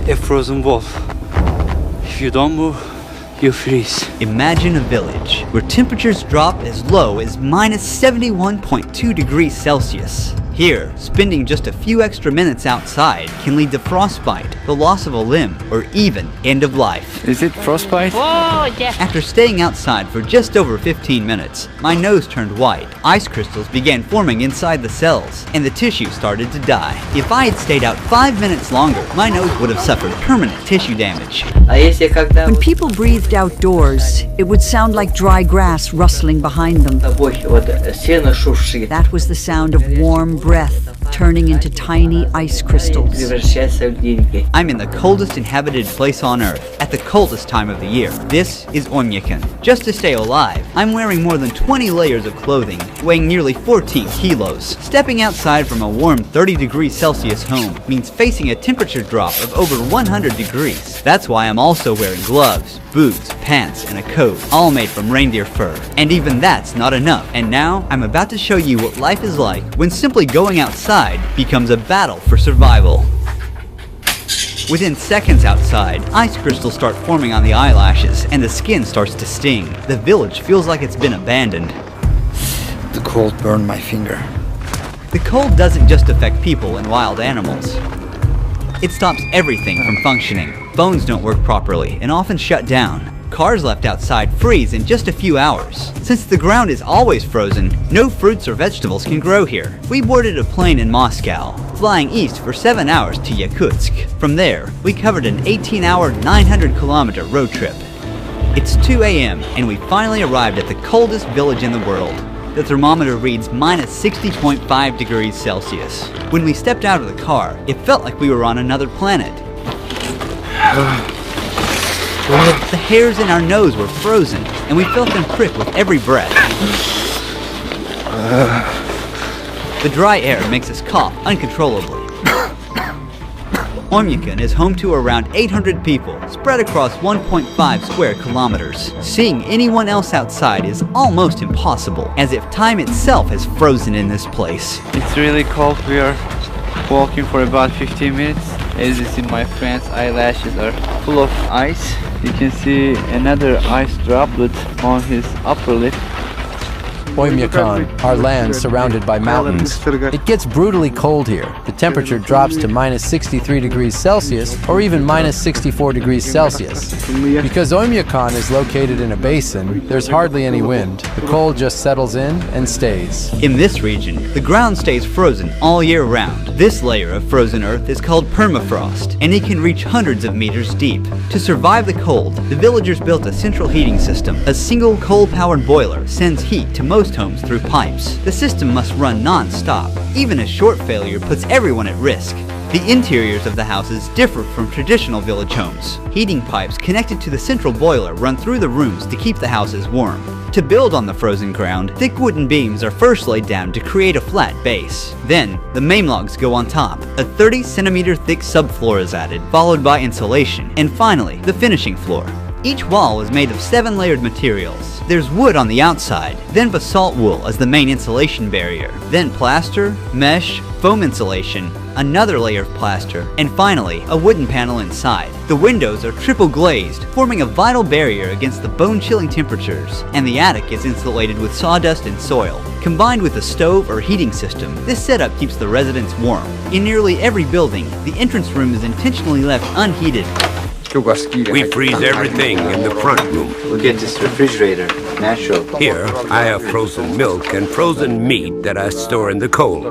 a frozen wall. If you don't move, you freeze. Imagine a village where temperatures drop as low as minus 71.2 degrees Celsius. Here, spending just a few extra minutes outside can lead to frostbite, the loss of a limb, or even end of life. Is it frostbite? Oh, yeah. After staying outside for just over 15 minutes, my nose turned white. Ice crystals began forming inside the cells, and the tissue started to die. If I had stayed out 5 minutes longer, my nose would have suffered permanent tissue damage. When people breathed outdoors, it would sound like dry grass rustling behind them. That was the sound of warm breath turning into tiny ice crystals. I'm in the coldest inhabited place on Earth, at the coldest time of the year. This is Oymyakon. Just to stay alive, I'm wearing more than 20 layers of clothing, weighing nearly 14 kilos. Stepping outside from a warm 30 degrees Celsius home means facing a temperature drop of over 100 degrees. That's why I'm also wearing gloves, boots, pants, and a coat, all made from reindeer fur. And even that's not enough. And now, I'm about to show you what life is like when simply going outside becomes a battle for survival. Within seconds outside, ice crystals start forming on the eyelashes, and the skin starts to sting. The village feels like it's been abandoned. The cold burned my finger. The cold doesn't just affect people and wild animals. It stops everything from functioning. Phones don't work properly and often shut down. Cars left outside freeze in just a few hours. Since the ground is always frozen, no fruits or vegetables can grow here. We boarded a plane in Moscow, flying east for 7 hours to Yakutsk. From there, we covered an 18-hour, 900-kilometer road trip. It's 2 a.m. and we finally arrived at the coldest village in the world. The thermometer reads minus 60.5 degrees Celsius. When we stepped out of the car, it felt like we were on another planet. The hairs in our nose were frozen, and we felt them prick with every breath. The dry air makes us cough uncontrollably. Oymyakon is home to around 800 people, spread across 1.5 square kilometers. Seeing anyone else outside is almost impossible, as if time itself has frozen in this place. It's really cold. We are walking for about 15 minutes. As you see, my friend's eyelashes are full of ice. You can see another ice droplet on his upper lip. Oymyakon, our land surrounded by mountains. It gets brutally cold here. The temperature drops to minus 63 degrees Celsius or even minus 64 degrees Celsius. Because Oymyakon is located in a basin, there's hardly any wind. The cold just settles in and stays. In this region, the ground stays frozen all year round. This layer of frozen earth is called permafrost, and it can reach hundreds of meters deep. To survive the cold, the villagers built a central heating system. A single coal-powered boiler sends heat to most homes through pipes. The system must run non-stop. Even a short failure puts everyone at risk. The interiors of the houses differ from traditional village homes. Heating pipes connected to the central boiler run through the rooms to keep the houses warm. To build on the frozen ground, thick wooden beams are first laid down to create a flat base. Then, the main logs go on top. A 30-centimeter thick subfloor is added, followed by insulation, and finally, the finishing floor. Each wall is made of 7-layered materials. There's wood on the outside, then basalt wool as the main insulation barrier, then plaster, mesh, foam insulation, another layer of plaster, and finally, a wooden panel inside. The windows are triple glazed, forming a vital barrier against the bone-chilling temperatures, and the attic is insulated with sawdust and soil. Combined with a stove or heating system, this setup keeps the residents warm. In nearly every building, the entrance room is intentionally left unheated. We freeze everything in the front room. Look at this refrigerator, natural. Here, I have frozen milk and frozen meat that I store in the cold.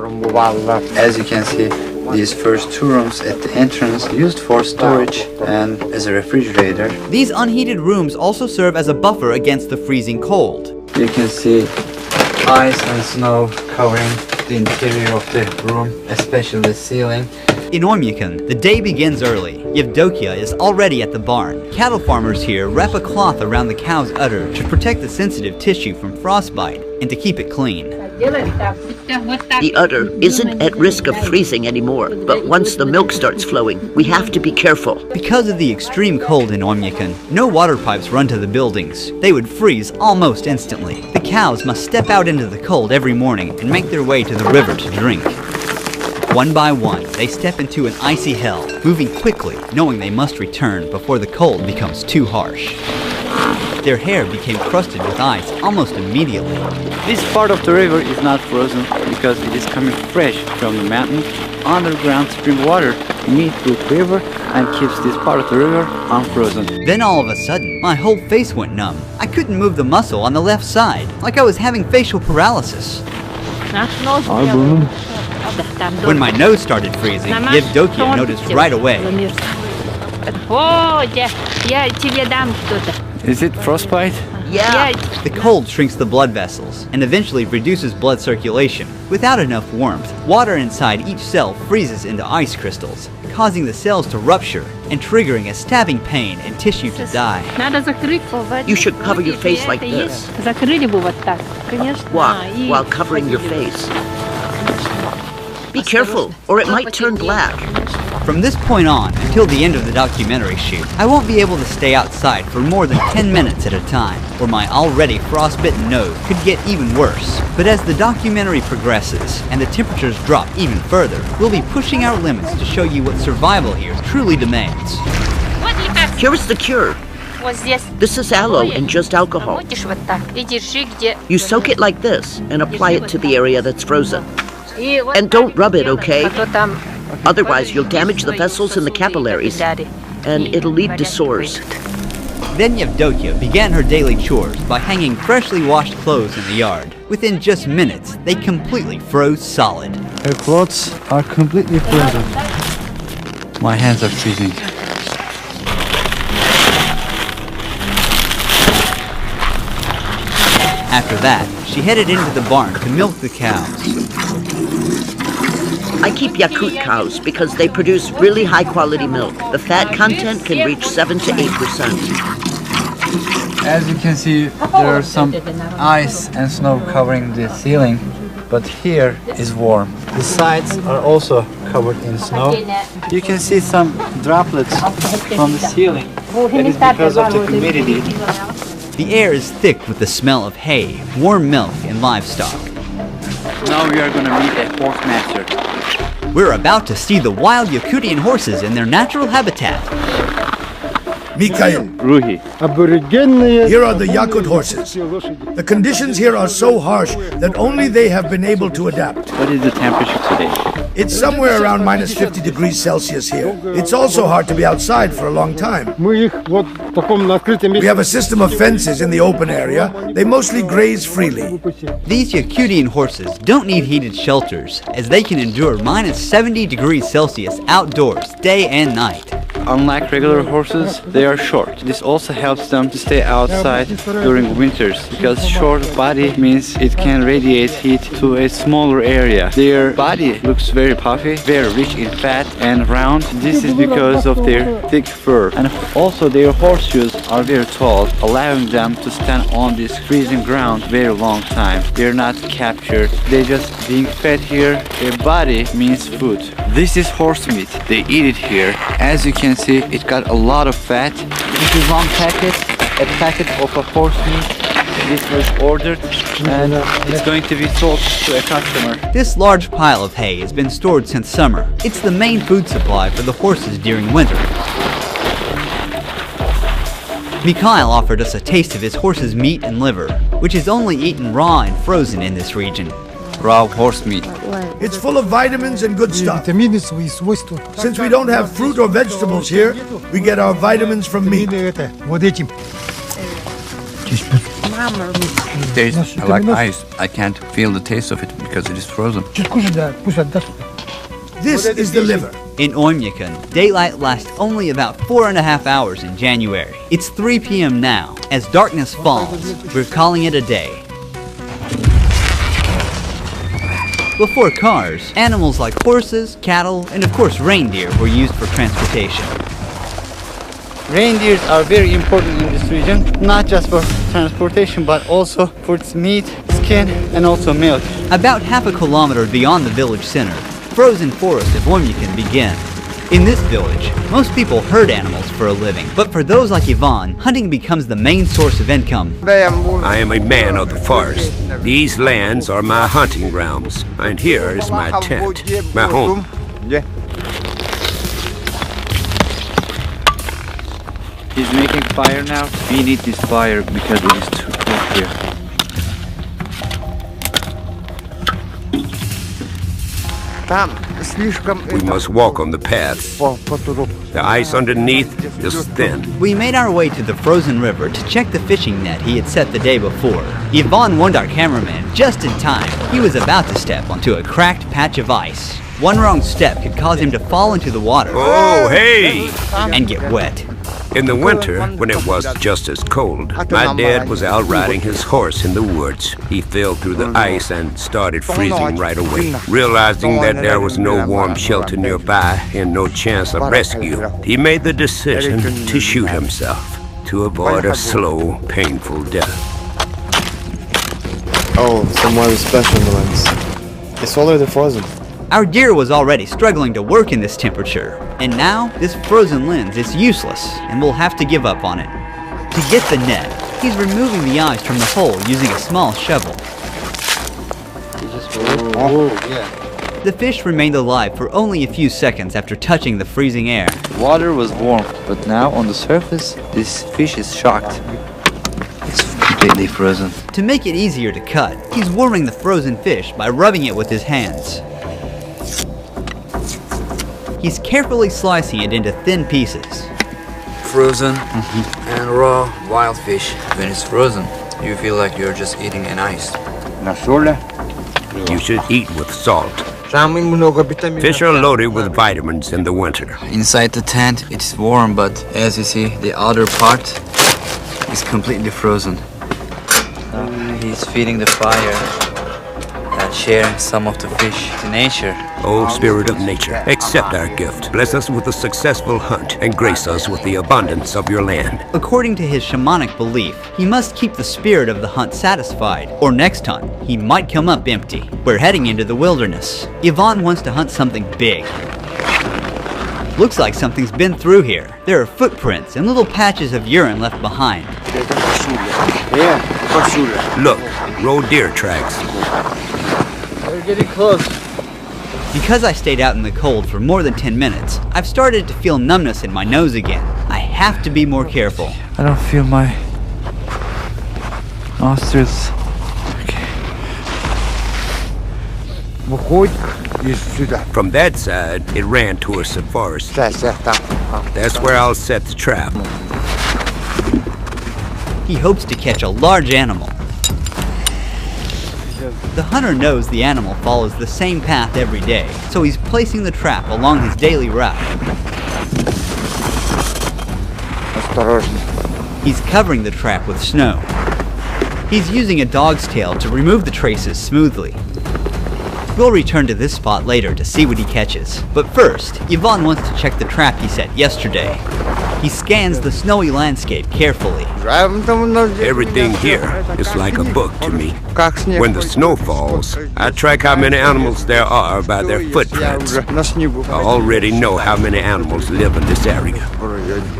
As you can see, these first 2 rooms at the entrance used for storage and as a refrigerator. These unheated rooms also serve as a buffer against the freezing cold. You can see ice and snow covering the interior of the room, especially the ceiling. In Oymyakon, the day begins early. Yevdokia is already at the barn. Cattle farmers here wrap a cloth around the cow's udder to protect the sensitive tissue from frostbite and to keep it clean. The udder isn't at risk of freezing anymore, but once the milk starts flowing, we have to be careful. Because of the extreme cold in Oymyakon, no water pipes run to the buildings. They would freeze almost instantly. The cows must step out into the cold every morning and make their way to the river to drink. One by one, they step into an icy hell, moving quickly, knowing they must return before the cold becomes too harsh. Their hair became crusted with ice almost immediately. This part of the river is not frozen because it is coming fresh from the mountain. Underground spring water meets with river and keeps this part of the river unfrozen. Then all of a sudden, my whole face went numb. I couldn't move the muscle on the left side, like I was having facial paralysis. When my nose started freezing, Yevdokia noticed right away. Is it frostbite? Yeah. The cold shrinks the blood vessels and eventually reduces blood circulation. Without enough warmth, water inside each cell freezes into ice crystals, causing the cells to rupture and triggering a stabbing pain and tissue to die. You should cover your face like this. Walk while covering your face. Be careful, or it might turn black. From this point on, until the end of the documentary shoot, I won't be able to stay outside for more than 10 minutes at a time, or my already frostbitten nose could get even worse. But as the documentary progresses, and the temperatures drop even further, we'll be pushing our limits to show you what survival here truly demands. Here is the cure. This is aloe and just alcohol. You soak it like this, and apply it to the area that's frozen. And don't rub it, okay? Otherwise, you'll damage the vessels in the capillaries, and it'll lead to sores. Then Yevdokia began her daily chores by hanging freshly washed clothes in the yard. Within just minutes, they completely froze solid. Her clothes are completely frozen. My hands are freezing. After that, she headed into the barn to milk the cows. I keep Yakut cows because they produce really high-quality milk. The fat content can reach 7 to 8%. As you can see, there are some ice and snow covering the ceiling, but here is warm. The sides are also covered in snow. You can see some droplets from the ceiling. That is because of the humidity. The air is thick with the smell of hay, warm milk, and livestock. Now we are going to meet a horse master. We're about to see the wild Yakutian horses in their natural habitat. Mikhail, Ruhi. here are the Yakut horses. The conditions here are so harsh that only they have been able to adapt. What is the temperature today? It's somewhere around minus 50 degrees Celsius here. It's also hard to be outside for a long time. We have a system of fences in the open area. They mostly graze freely. These Yakutian horses don't need heated shelters, as they can endure minus 70 degrees Celsius outdoors day and night. Unlike regular horses, they are short. This also helps them to stay outside during winters, because short body means it can radiate heat to a smaller area. Their body looks very puffy, very rich in fat and round. This is because of their thick fur. And also their horseshoes are very tall, allowing them to stand on this freezing ground very long time. They're not captured. They're just being fed here. Their body means food. This is horse meat. They eat it here. As you can see, it got a lot of fat. This is one packet, a packet of a horse meat. This was ordered and it's going to be sold to a customer. This large pile of hay has been stored since summer. It's the main food supply for the horses during winter. Mikhail offered us a taste of his horse's meat and liver, which is only eaten raw and frozen in this region. Raw horse meat. It's full of vitamins and good stuff. Since we don't have fruit or vegetables here, we get our vitamins from meat. It tastes like ice. I can't feel the taste of it because it is frozen. This is the liver. In Oymyakon, daylight lasts only about 4.5 hours in January. It's 3 p.m. now. As darkness falls, we're calling it a day. Before cars, animals like horses, cattle, and of course reindeer were used for transportation. Reindeers are very important in this region, not just for transportation, but also for its meat, skin, and also milk. About half a kilometer beyond the village center, frozen forest of Oymyakon begin. In this village, most people herd animals for a living, but for those like Ivan, hunting becomes the main source of income. I am a man of the forest. These lands are my hunting grounds, and here is my tent, my home. He's making fire now. We need this fire because it is too cold here. We must walk on the path. The ice underneath is thin. We made our way to the frozen river to check the fishing net he had set the day before. Ivan warned our cameraman just in time. He was about to step onto a cracked patch of ice. One wrong step could cause him to fall into the water. Oh, hey! And get wet. In the winter, when it was just as cold, my dad was out riding his horse in the woods. He fell through the ice and started freezing right away. Realizing that there was no warm shelter nearby and no chance of rescue, he made the decision to shoot himself to avoid a slow, painful death. Oh, some more special ones. It's already frozen. Our gear was already struggling to work in this temperature, and now this frozen lens is useless and we'll have to give up on it. To get the net, he's removing the ice from the hole using a small shovel. The fish remained alive for only a few seconds after touching the freezing air. Water was warm, but now on the surface, this fish is shocked. It's completely frozen. To make it easier to cut, he's warming the frozen fish by rubbing it with his hands. He's carefully slicing it into thin pieces. Frozen and raw wild fish. When it's frozen, you feel like you're just eating an ice. You should eat with salt. Fish are loaded with vitamins in the winter. Inside the tent, it's warm, but as you see, the outer part is completely frozen. He's feeding the fire and sharing some of the fish to nature. O Spirit of nature, accept our gift. Bless us with a successful hunt and grace us with the abundance of your land. According to his shamanic belief, he must keep the spirit of the hunt satisfied, or next hunt, he might come up empty. We're heading into the wilderness. Ivan wants to hunt something big. Looks like something's been through here. There are footprints and little patches of urine left behind. Look, road deer tracks. We're getting close. Because I stayed out in the cold for more than 10 minutes, I've started to feel numbness in my nose again. I have to be more careful. I don't feel my nostrils. From that side, it ran towards the forest. That's where I'll set the trap. He hopes to catch a large animal. The hunter knows the animal follows the same path every day, so he's placing the trap along his daily route. He's covering the trap with snow. He's using a dog's tail to remove the traces smoothly. We'll return to this spot later to see what he catches. But first, Ivan wants to check the trap he set yesterday. He scans the snowy landscape carefully. Everything here is like a book to me. When the snow falls, I track how many animals there are by their footprints. I already know how many animals live in this area.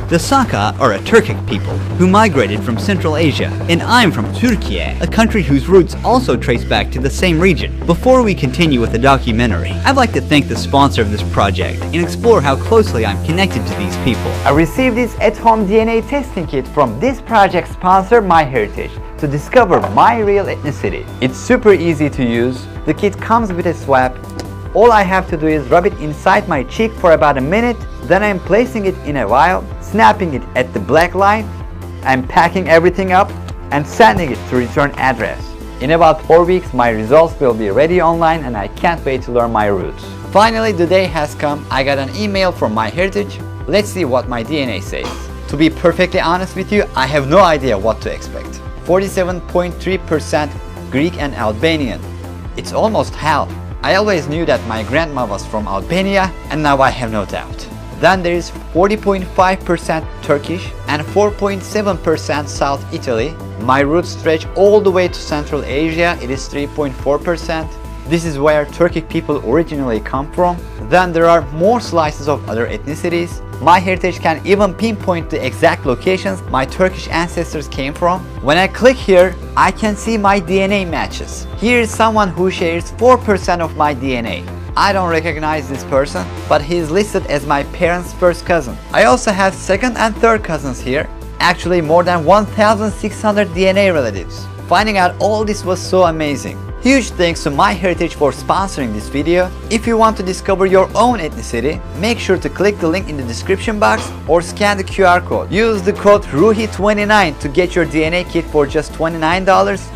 The Saka are a Turkic people who migrated from Central Asia, and I'm from Turkey, a country whose roots also trace back to the same region. Before we continue with the documentary, I'd like to thank the sponsor of this project and explore how closely I'm connected to these people. I received this at-home DNA testing kit from this project sponsor, MyHeritage, to discover my real ethnicity. It's super easy to use. The kit comes with a swab. All I have to do is rub it inside my cheek for about a minute, then I'm placing it in a vial, snapping it at the black line, I'm packing everything up and sending it to return address. In about 4 weeks, my results will be ready online and I can't wait to learn my roots. Finally, the day has come. I got an email from MyHeritage. Let's see what my DNA says. To be perfectly honest with you, I have no idea what to expect. 47.3% Greek and Albanian. It's almost half. I always knew that my grandma was from Albania and now I have no doubt. Then there is 40.5% Turkish and 4.7% South Italy. My roots stretch all the way to Central Asia, it is 3.4%. This is where Turkic people originally come from. Then there are more slices of other ethnicities. MyHeritage can even pinpoint the exact locations my Turkish ancestors came from. When I click here, I can see my DNA matches. Here is someone who shares 4% of my DNA. I don't recognize this person, but he is listed as my parents' first cousin. I also have second and third cousins here. Actually, more than 1,600 DNA relatives. Finding out all this was so amazing. Huge thanks to MyHeritage for sponsoring this video. If you want to discover your own ethnicity, make sure to click the link in the description box or scan the QR code. Use the code RUHI29 to get your DNA kit for just $29,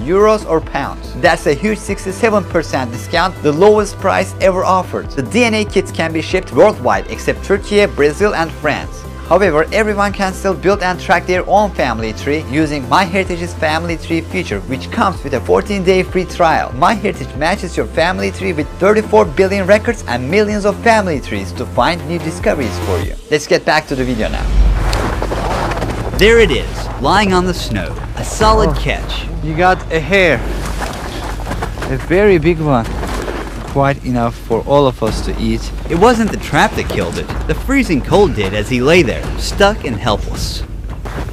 euros or pounds. That's a huge 67% discount, the lowest price ever offered. The DNA kits can be shipped worldwide except Turkey, Brazil and France. However, everyone can still build and track their own family tree using MyHeritage's family tree feature, which comes with a 14-day free trial. MyHeritage matches your family tree with 34 billion records and millions of family trees to find new discoveries for you. Let's get back to the video now. There it is, lying on the snow. A solid catch. You got a hare. A very big one. Quite enough for all of us to eat. It wasn't the trap that killed it. The freezing cold did as he lay there, stuck and helpless.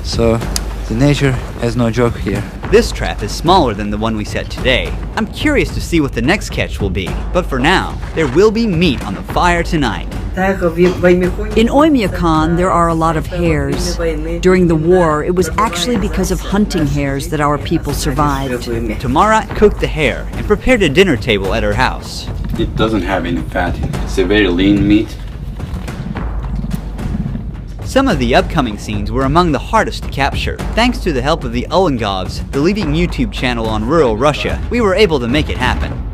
So, the nature has no joke here. This trap is smaller than the one we set today. I'm curious to see what the next catch will be. But for now, there will be meat on the fire tonight. In Oymyakon, there are a lot of hares. During the war, it was actually because of hunting hares that our people survived. Tamara cooked the hare and prepared a dinner table at her house. It doesn't have any fat in it. It's a very lean meat. Some of the upcoming scenes were among the hardest to capture. Thanks to the help of the Ulangovs, the leading YouTube channel on rural Russia, we were able to make it happen.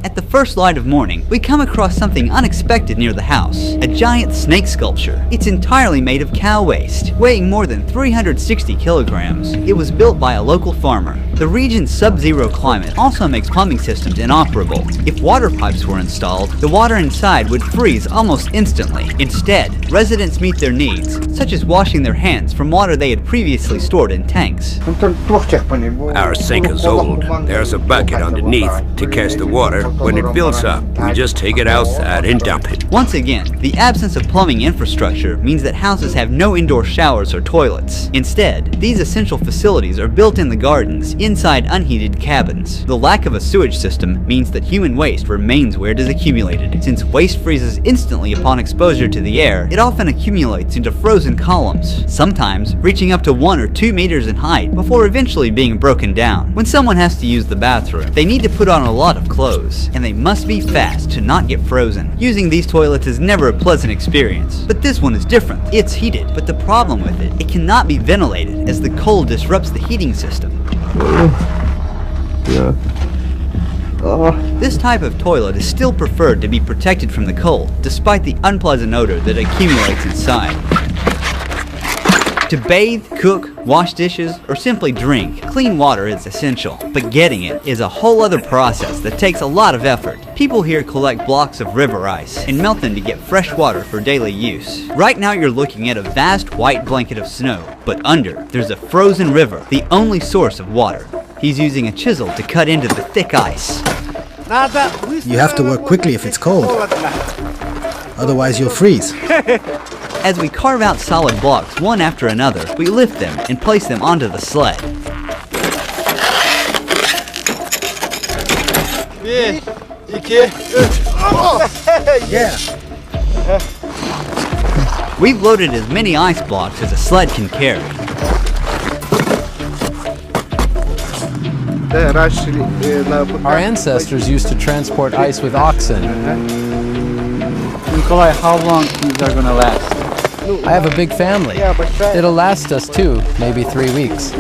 At the first light of morning, we come across something unexpected near the house. A giant snake sculpture. It's entirely made of cow waste, weighing more than 360 kilograms. It was built by a local farmer. The region's sub-zero climate also makes plumbing systems inoperable. If water pipes were installed, the water inside would freeze almost instantly. Instead, residents meet their needs, such as washing their hands from water they had previously stored in tanks. Our sink is old. There's a bucket underneath to catch the water. When it fills up, we just take it outside and dump it. Once again, the absence of plumbing infrastructure means that houses have no indoor showers or toilets. Instead, these essential facilities are built in the gardens, inside unheated cabins. The lack of a sewage system means that human waste remains where it is accumulated. Since waste freezes instantly upon exposure to the air, it often accumulates into frozen columns, sometimes reaching up to 1 or 2 meters in height before eventually being broken down. When someone has to use the bathroom, they need to put on a lot of clothes, and they must be fast to not get frozen. Using these toilets is never a pleasant experience, but this one is different. It's heated, but the problem with it cannot be ventilated as the cold disrupts the heating system. This type of toilet is still preferred to be protected from the cold, despite the unpleasant odor that accumulates inside. To bathe, cook, wash dishes, or simply drink, clean water is essential, but getting it is a whole other process that takes a lot of effort. People here collect blocks of river ice and melt them to get fresh water for daily use. Right now you're looking at a vast white blanket of snow, but under, there's a frozen river, the only source of water. He's using a chisel to cut into the thick ice. You have to work quickly if it's cold. Otherwise you'll freeze. As we carve out solid blocks one after another, we lift them and place them onto the sled. Yeah. We've loaded as many ice blocks as a sled can carry. Our ancestors used to transport ice with oxen. Nikolai, how long these are gonna last? I have a big family. It'll last us 2, maybe 3 weeks.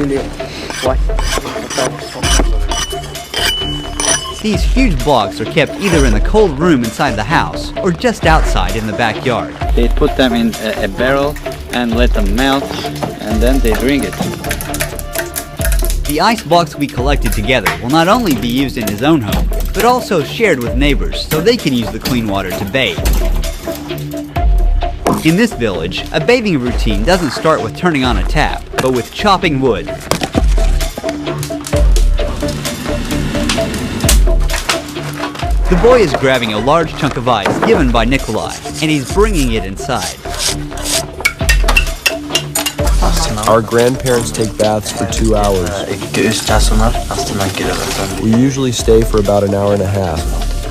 These huge blocks are kept either in the cold room inside the house or just outside in the backyard. They put them in a barrel and let them melt, and then they drink it. The ice blocks we collected together will not only be used in his own home, but also shared with neighbors so they can use the clean water to bathe. In this village, a bathing routine doesn't start with turning on a tap, but with chopping wood. The boy is grabbing a large chunk of ice given by Nikolai, and he's bringing it inside. Our grandparents take baths for 2 hours. We usually stay for about an hour and a half.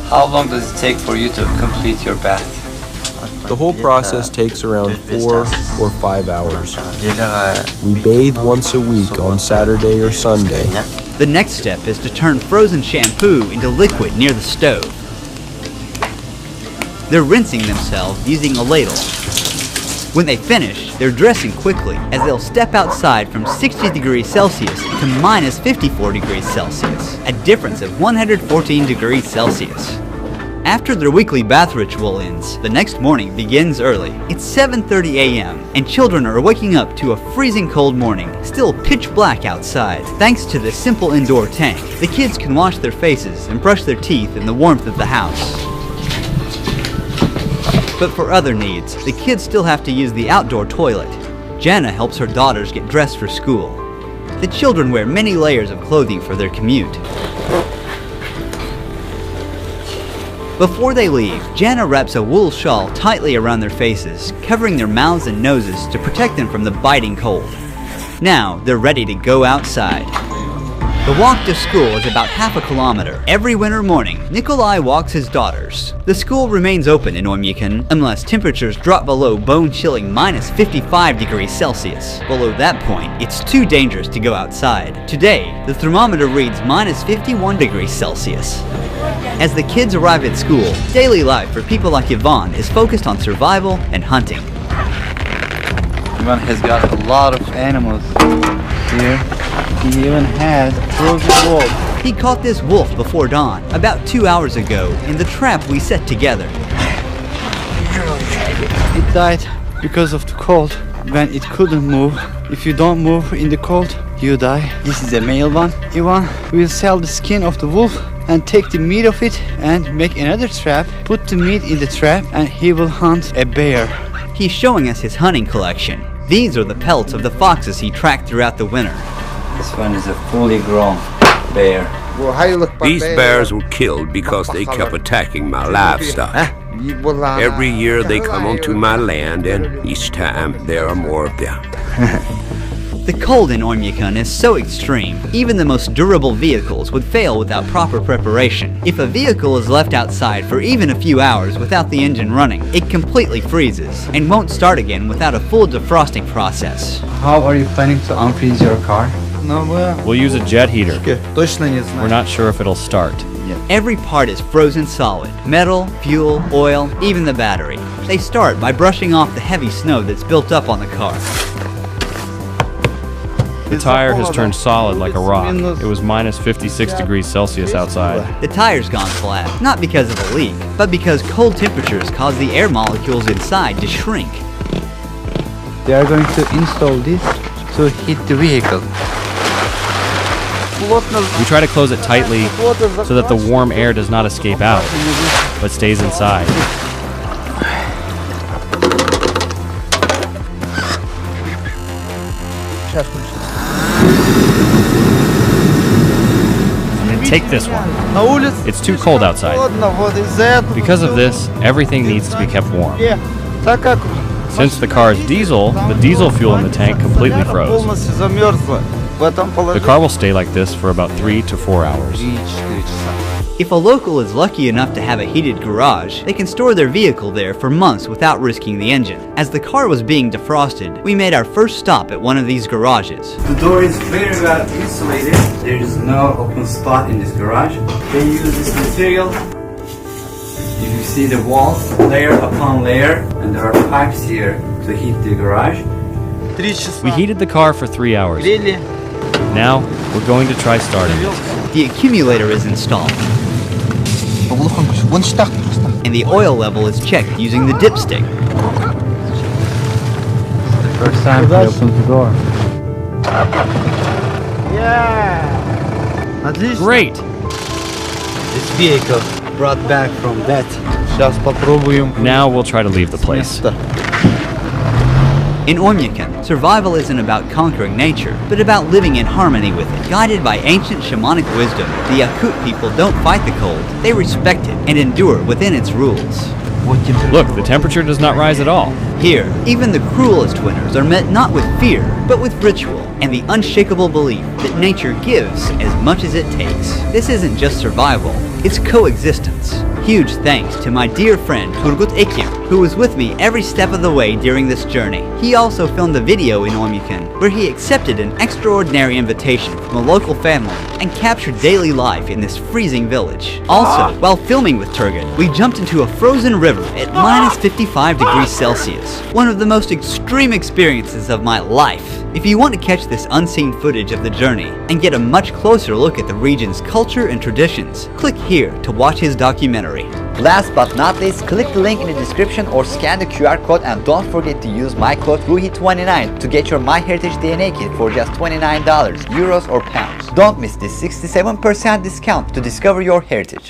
How long does it take for you to complete your bath? The whole process takes around 4 or 5 hours. We bathe once a week on Saturday or Sunday. The next step is to turn frozen shampoo into liquid near the stove. They're rinsing themselves using a ladle. When they finish, they're dressing quickly as they'll step outside from 60 degrees Celsius to minus 54 degrees Celsius, a difference of 114 degrees Celsius. After their weekly bath ritual ends, the next morning begins early. It's 7:30 a.m. and children are waking up to a freezing cold morning, still pitch black outside. Thanks to this simple indoor tank, the kids can wash their faces and brush their teeth in the warmth of the house. But for other needs, the kids still have to use the outdoor toilet. Jana helps her daughters get dressed for school. The children wear many layers of clothing for their commute. Before they leave, Jana wraps a wool shawl tightly around their faces, covering their mouths and noses to protect them from the biting cold. Now, they're ready to go outside. The walk to school is about half a kilometer. Every winter morning, Nikolai walks his daughters. The school remains open in Oymyakon unless temperatures drop below bone-chilling minus 55 degrees Celsius. Below that point, it's too dangerous to go outside. Today, the thermometer reads minus 51 degrees Celsius. As the kids arrive at school, daily life for people like Yvonne is focused on survival and hunting. Yvonne has got a lot of animals here. He even has a frozen wolf. He caught this wolf before dawn, about 2 hours ago, in the trap we set together. It died because of the cold. When it couldn't move, if you don't move in the cold, you die. This is a male one. Yvonne will sell the skin of the wolf and take the meat of it and make another trap, put the meat in the trap, and he will hunt a bear. He's showing us his hunting collection. These are the pelts of the foxes he tracked throughout the winter. This one is a fully grown bear. These bears were killed because they kept attacking my livestock. Every year they come onto my land, and each time there are more of them. The cold in Oymyakon is so extreme, even the most durable vehicles would fail without proper preparation. If a vehicle is left outside for even a few hours without the engine running, it completely freezes and won't start again without a full defrosting process. How are you planning to unfreeze your car? We'll use a jet heater. We're not sure if it'll start. Every part is frozen solid. Metal, fuel, oil, even the battery. They start by brushing off the heavy snow that's built up on the car. The tire has turned solid like a rock. It was minus 56 degrees Celsius outside. The tire's gone flat, not because of a leak, but because cold temperatures cause the air molecules inside to shrink. They are going to install this to heat the vehicle. We try to close it tightly so that the warm air does not escape out, but stays inside. Take this one. It's too cold outside. Because of this, everything needs to be kept warm. Since the car is diesel, the diesel fuel in the tank completely froze. The car will stay like this for about 3 to 4 hours. If a local is lucky enough to have a heated garage, they can store their vehicle there for months without risking the engine. As the car was being defrosted, we made our first stop at one of these garages. The door is very well insulated. There is no open spot in this garage. They use this material. You see the walls, layer upon layer, and there are pipes here to heat the garage. We heated the car for 3 hours. Now, we're going to try starting it. The accumulator is installed, and the oil level is checked using the dipstick. The first time he opens the door. Great! This vehicle brought back from death. Now we'll try to leave the place. In Oymyakon, survival isn't about conquering nature, but about living in harmony with it. Guided by ancient shamanic wisdom, the Yakut people don't fight the cold, they respect it and endure within its rules. Look, the temperature does not rise at all. Here, even the cruelest winters are met not with fear, but with ritual and the unshakable belief that nature gives as much as it takes. This isn't just survival, it's coexistence. Huge thanks to my dear friend Turgut Ekim, who was with me every step of the way during this journey. He also filmed a video in Oymyakon where he accepted an extraordinary invitation from a local family and captured daily life in this freezing village. Also, while filming with Turgut, we jumped into a frozen river at minus 55 degrees Celsius, one of the most extreme experiences of my life. If you want to catch this unseen footage of the journey and get a much closer look at the region's culture and traditions, click here to watch his documentary. Last but not least, click the link in the description or scan the QR code, and don't forget to use my code RUHI29 to get your MyHeritage DNA kit for just $29, euros or pounds. Don't miss this 67% discount to discover your heritage.